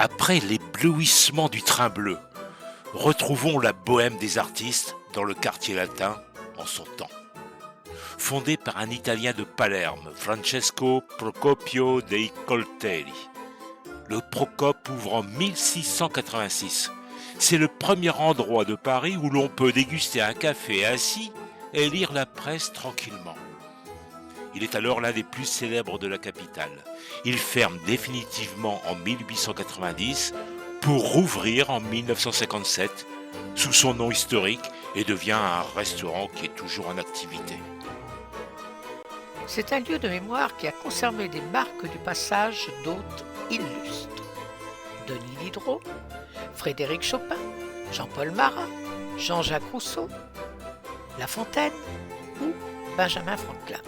Après l'éblouissement du train bleu, retrouvons la bohème des artistes dans le quartier latin en son temps. Fondé par un Italien de Palerme, Francesco Procopio dei Coltelli. Le Procope ouvre en 1686. C'est le premier endroit de Paris où l'on peut déguster un café assis et lire la presse tranquillement. Il est alors l'un des plus célèbres de la capitale. Il ferme définitivement en 1890 pour rouvrir en 1957 sous son nom historique et devient un restaurant qui est toujours en activité. C'est un lieu de mémoire qui a conservé des marques du passage d'hôtes illustres. Denis Diderot, Frédéric Chopin, Jean-Paul Marat, Jean-Jacques Rousseau, La Fontaine ou Benjamin Franklin.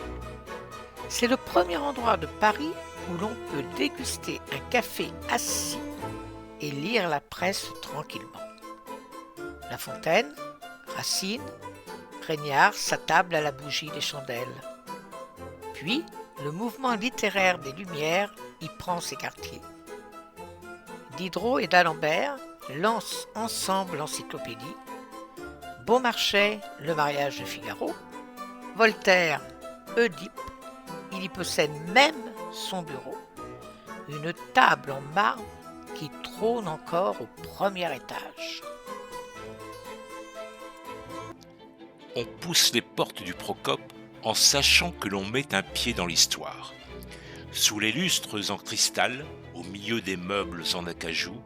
C'est le premier endroit de Paris où l'on peut déguster un café assis et lire la presse tranquillement. La Fontaine, Racine, Régnard s'attable à la bougie des chandelles. Puis, le mouvement littéraire des Lumières y prend ses quartiers. Diderot et d'Alembert lancent ensemble l'encyclopédie, Beaumarchais, le mariage de Figaro, Voltaire, Oedipe, il y possède même son bureau, une table en marbre qui trône encore au premier étage. On pousse les portes du Procope en sachant que l'on met un pied dans l'histoire. Sous les lustres en cristal, au milieu des meubles en acajou,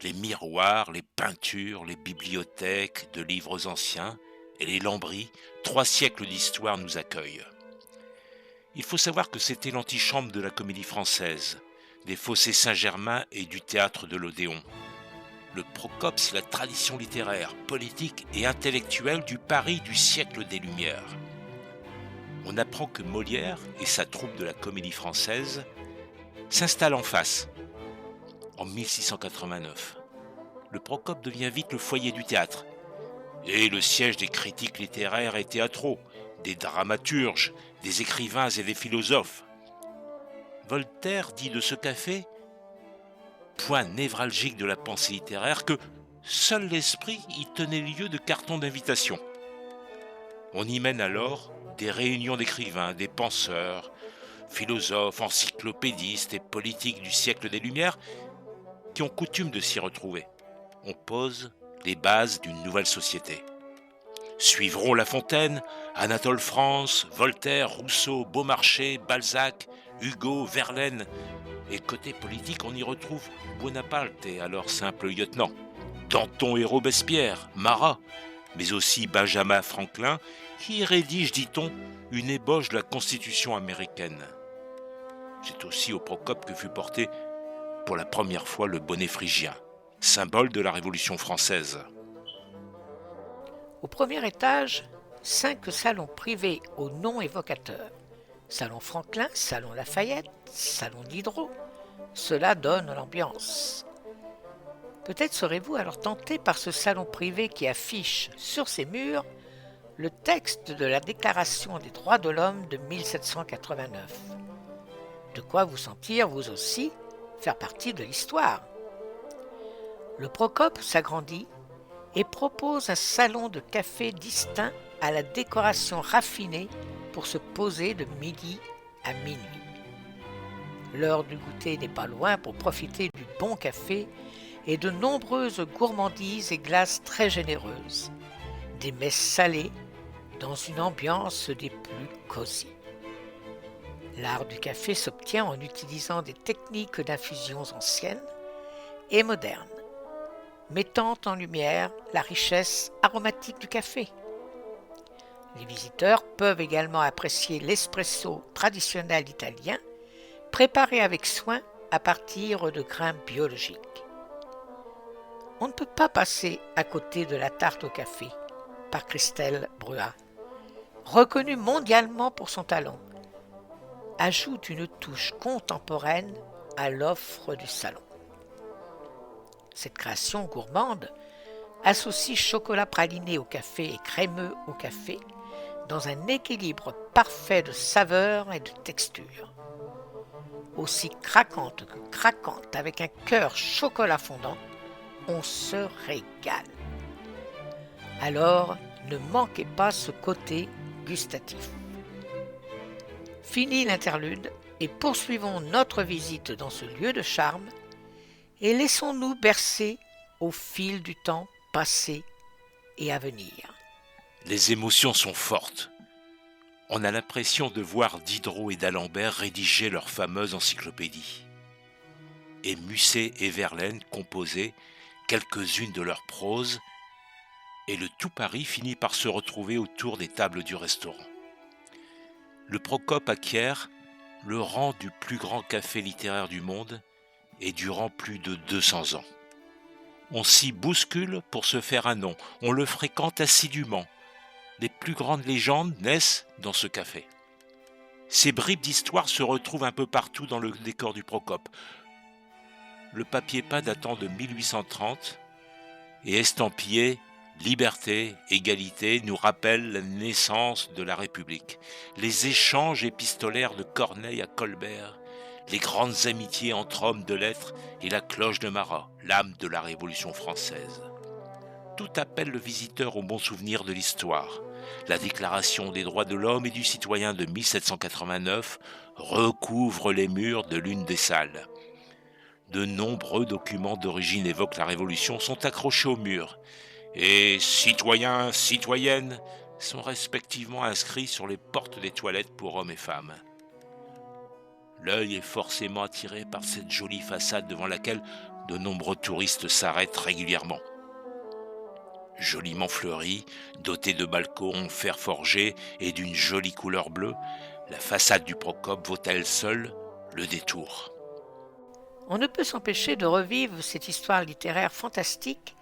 les miroirs, les peintures, les bibliothèques de livres anciens et les lambris, 3 siècles d'histoire nous accueillent. Il faut savoir que c'était l'antichambre de la Comédie Française, des Fossés Saint-Germain et du théâtre de l'Odéon. Le Procope, c'est la tradition littéraire, politique et intellectuelle du Paris du siècle des Lumières. On apprend que Molière et sa troupe de la Comédie Française s'installent en face, en 1689. Le Procope devient vite le foyer du théâtre et le siège des critiques littéraires et théâtraux, des dramaturges, des écrivains et des philosophes. Voltaire dit de ce café, point névralgique de la pensée littéraire, que seul l'esprit y tenait lieu de carton d'invitation. On y mène alors des réunions d'écrivains, des penseurs, philosophes, encyclopédistes et politiques du siècle des Lumières qui ont coutume de s'y retrouver. On pose les bases d'une nouvelle société. Suivront La Fontaine, Anatole France, Voltaire, Rousseau, Beaumarchais, Balzac, Hugo, Verlaine. Et côté politique, on y retrouve Bonaparte, alors simple lieutenant, Danton et Robespierre, Marat, mais aussi Benjamin Franklin, qui rédige, dit-on, une ébauche de la Constitution américaine. C'est aussi au Procope que fut porté pour la première fois le bonnet phrygien, symbole de la Révolution française. Au premier étage, 5 salons privés aux noms évocateurs. Salon Franklin, Salon Lafayette, Salon Diderot. Cela donne l'ambiance. Peut-être serez-vous alors tenté par ce salon privé qui affiche sur ses murs le texte de la Déclaration des droits de l'homme de 1789. De quoi vous sentir, vous aussi, faire partie de l'histoire. Le Procope s'agrandit et propose un salon de café distinct à la décoration raffinée pour se poser de midi à minuit. L'heure du goûter n'est pas loin pour profiter du bon café et de nombreuses gourmandises et glaces très généreuses. Des mets salés dans une ambiance des plus cosy. L'art du café s'obtient en utilisant des techniques d'infusions anciennes et modernes, mettant en lumière la richesse aromatique du café. Les visiteurs peuvent également apprécier l'espresso traditionnel italien, préparé avec soin à partir de grains biologiques. On ne peut pas passer à côté de la tarte au café par Christelle Bruat, reconnue mondialement pour son talent, ajoute une touche contemporaine à l'offre du salon. Cette création gourmande associe chocolat praliné au café et crémeux au café dans un équilibre parfait de saveurs et de textures. aussi craquante que craquante, avec un cœur chocolat fondant, on se régale. Alors, ne manquez pas ce côté gustatif. Fini l'interlude et poursuivons notre visite dans ce lieu de charme et laissons-nous bercer au fil du temps passé et à venir. Les émotions sont fortes. On a l'impression de voir Diderot et d'Alembert rédiger leur fameuse encyclopédie. Et Musset et Verlaine composer quelques-unes de leurs proses, et le tout Paris finit par se retrouver autour des tables du restaurant. Le Procope acquiert le rang du plus grand café littéraire du monde et durant plus de 200 ans. On s'y bouscule pour se faire un nom, on le fréquente assidûment. Les plus grandes légendes naissent dans ce café. Ces bribes d'histoire se retrouvent un peu partout dans le décor du Procope. Le papier peint datant de 1830 et estampillé « Liberté, égalité » nous rappelle la naissance de la République. Les échanges épistolaires de Corneille à Colbert, les grandes amitiés entre hommes de lettres et la cloche de Marat, l'âme de la Révolution française. Tout appelle le visiteur au bon souvenir de l'histoire. La Déclaration des droits de l'homme et du citoyen de 1789 recouvre les murs de l'une des salles. De nombreux documents d'origine évoquent la Révolution sont accrochés au mur et citoyens, citoyennes sont respectivement inscrits sur les portes des toilettes pour hommes et femmes. L'œil est forcément attiré par cette jolie façade devant laquelle de nombreux touristes s'arrêtent régulièrement. Joliment fleurie, dotée de balcons en fer forgé et d'une jolie couleur bleue, la façade du Procope vaut à elle seule le détour. On ne peut s'empêcher de revivre cette histoire littéraire fantastique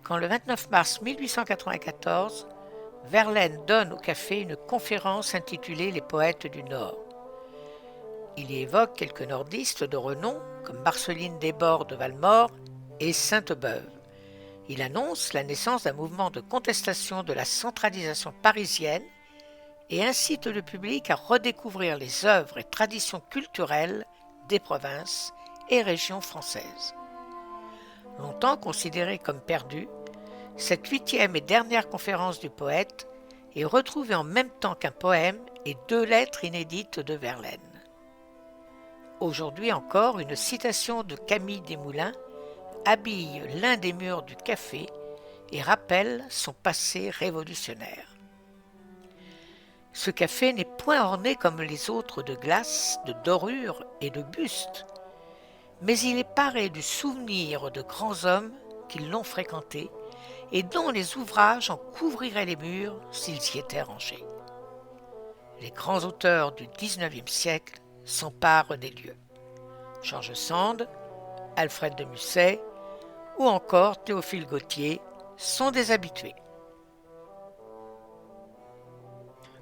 quand le 29 mars 1894, Verlaine donne au café une conférence intitulée « Les poètes du Nord ». Il y évoque quelques nordistes de renom comme Marceline Desbordes de Valmore et Sainte-Beuve. Il annonce la naissance d'un mouvement de contestation de la centralisation parisienne et incite le public à redécouvrir les œuvres et traditions culturelles des provinces et régions françaises. Longtemps considérée comme perdue, cette 8e et dernière conférence du poète est retrouvée en même temps qu'un poème et 2 lettres inédites de Verlaine. Aujourd'hui encore, une citation de Camille Desmoulins habille l'un des murs du café et rappelle son passé révolutionnaire. Ce café n'est point orné comme les autres de glace, de dorures et de bustes, mais il est paré du souvenir de grands hommes qui l'ont fréquenté et dont les ouvrages en couvriraient les murs s'ils y étaient rangés. Les grands auteurs du XIXe siècle s'emparent des lieux. George Sand, Alfred de Musset ou encore Théophile Gautier sont des habitués.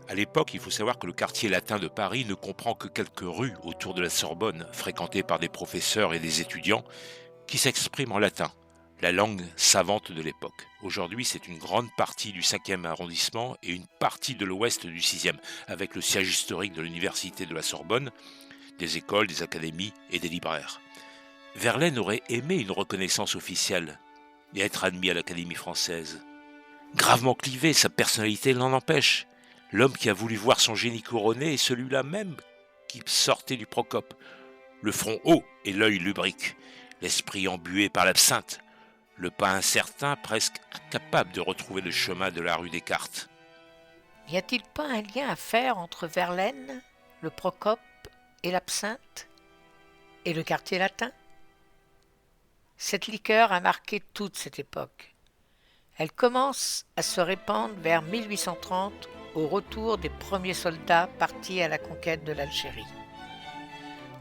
À l'époque, il faut savoir que le quartier latin de Paris ne comprend que quelques rues autour de la Sorbonne, fréquentées par des professeurs et des étudiants qui s'expriment en latin, la langue savante de l'époque. Aujourd'hui, c'est une grande partie du 5e arrondissement et une partie de l'ouest du 6e, avec le siège historique de l'université de la Sorbonne, des écoles, des académies et des libraires. Verlaine aurait aimé une reconnaissance officielle et être admis à l'Académie française. Gravement clivé, sa personnalité l'en empêche. L'homme qui a voulu voir son génie couronné est celui-là même qui sortait du Procope. Le front haut et l'œil lubrique, l'esprit embué par l'absinthe, le pas incertain, presque incapable de retrouver le chemin de la rue Descartes. N'y a-t-il pas un lien à faire entre Verlaine, le Procope et l'absinthe et le quartier latin? Cette liqueur a marqué toute cette époque. Elle commence à se répandre vers 1830 au retour des premiers soldats partis à la conquête de l'Algérie.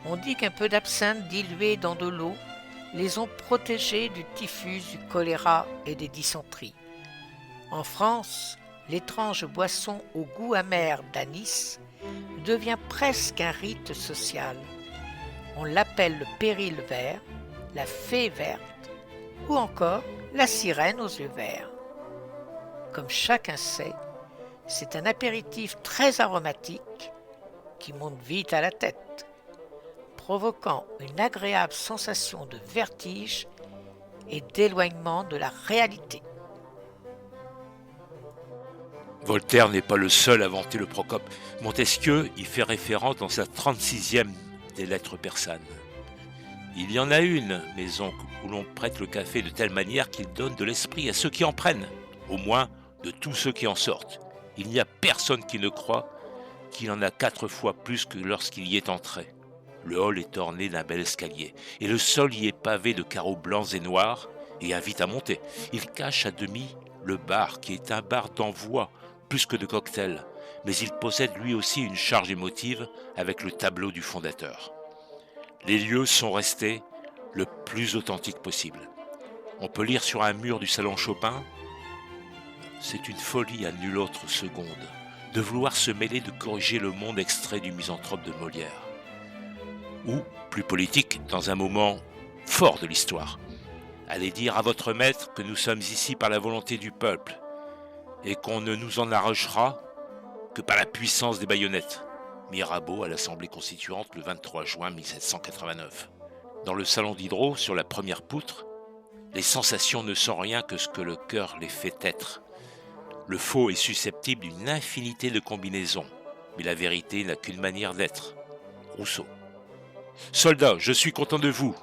On dit qu'un peu d'absinthe diluée dans de l'eau les ont protégés du typhus, du choléra et des dysenteries. En France, l'étrange boisson au goût amer d'anis devient presque un rite social. On l'appelle le péril vert, la fée verte ou encore la sirène aux yeux verts. Comme chacun sait, c'est un apéritif très aromatique qui monte vite à la tête. provoquant une agréable sensation de vertige et d'éloignement de la réalité. Voltaire n'est pas le seul à vanter le Procope. Montesquieu y fait référence dans sa 36e des lettres persanes. Il y en a une maison où l'on prête le café de telle manière qu'il donne de l'esprit à ceux qui en prennent, au moins de tous ceux qui en sortent. Il n'y a personne qui ne croit qu'il en a 4 fois plus que lorsqu'il y est entré. Le hall est orné d'un bel escalier, et le sol y est pavé de carreaux blancs et noirs, et invite à monter. Il cache à demi le bar, qui est un bar d'envoi, plus que de cocktail, mais il possède lui aussi une charge émotive avec le tableau du fondateur. Les lieux sont restés le plus authentiques possible. On peut lire sur un mur du salon Chopin « C'est une folie à nulle autre seconde de vouloir se mêler de corriger le monde extrait du Misanthrope de Molière. » Ou, plus politique, dans un moment fort de l'histoire, « Allez dire à votre maître que nous sommes ici par la volonté du peuple et qu'on ne nous en arrachera que par la puissance des baïonnettes. » Mirabeau à l'Assemblée constituante le 23 juin 1789. Dans le salon Diderot, sur la première poutre, les sensations ne sont rien que ce que le cœur les fait être. Le faux est susceptible d'une infinité de combinaisons, mais la vérité n'a qu'une manière d'être. Rousseau. Soldats, je suis content de vous.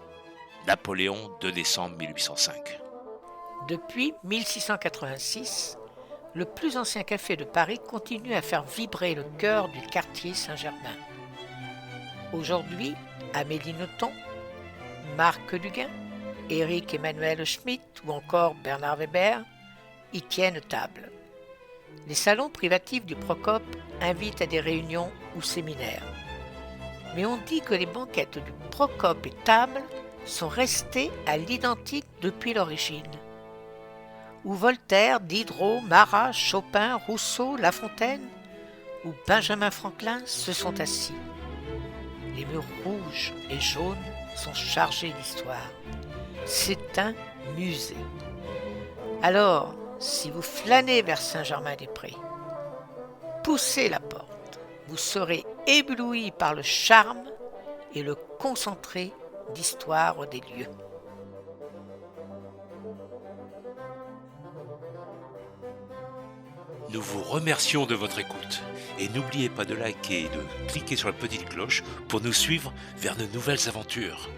Napoléon, 2 décembre 1805. Depuis 1686, le plus ancien café de Paris continue à faire vibrer le cœur du quartier Saint-Germain. Aujourd'hui, Amélie Nothomb, Marc Duguin, Éric Emmanuel Schmitt ou encore Bernard Weber y tiennent table. Les salons privatifs du Procope invitent à des réunions ou séminaires. Mais on dit que les banquettes du Procope et table sont restées à l'identique depuis l'origine. Où Voltaire, Diderot, Marat, Chopin, Rousseau, La Fontaine ou Benjamin Franklin se sont assis. Les murs rouges et jaunes sont chargés d'histoire. C'est un musée. Alors, si vous flânez vers Saint-Germain-des-Prés, poussez la porte. Vous serez ébloui par le charme et le concentré d'histoire des lieux. Nous vous remercions de votre écoute et n'oubliez pas de liker et de cliquer sur la petite cloche pour nous suivre vers de nouvelles aventures.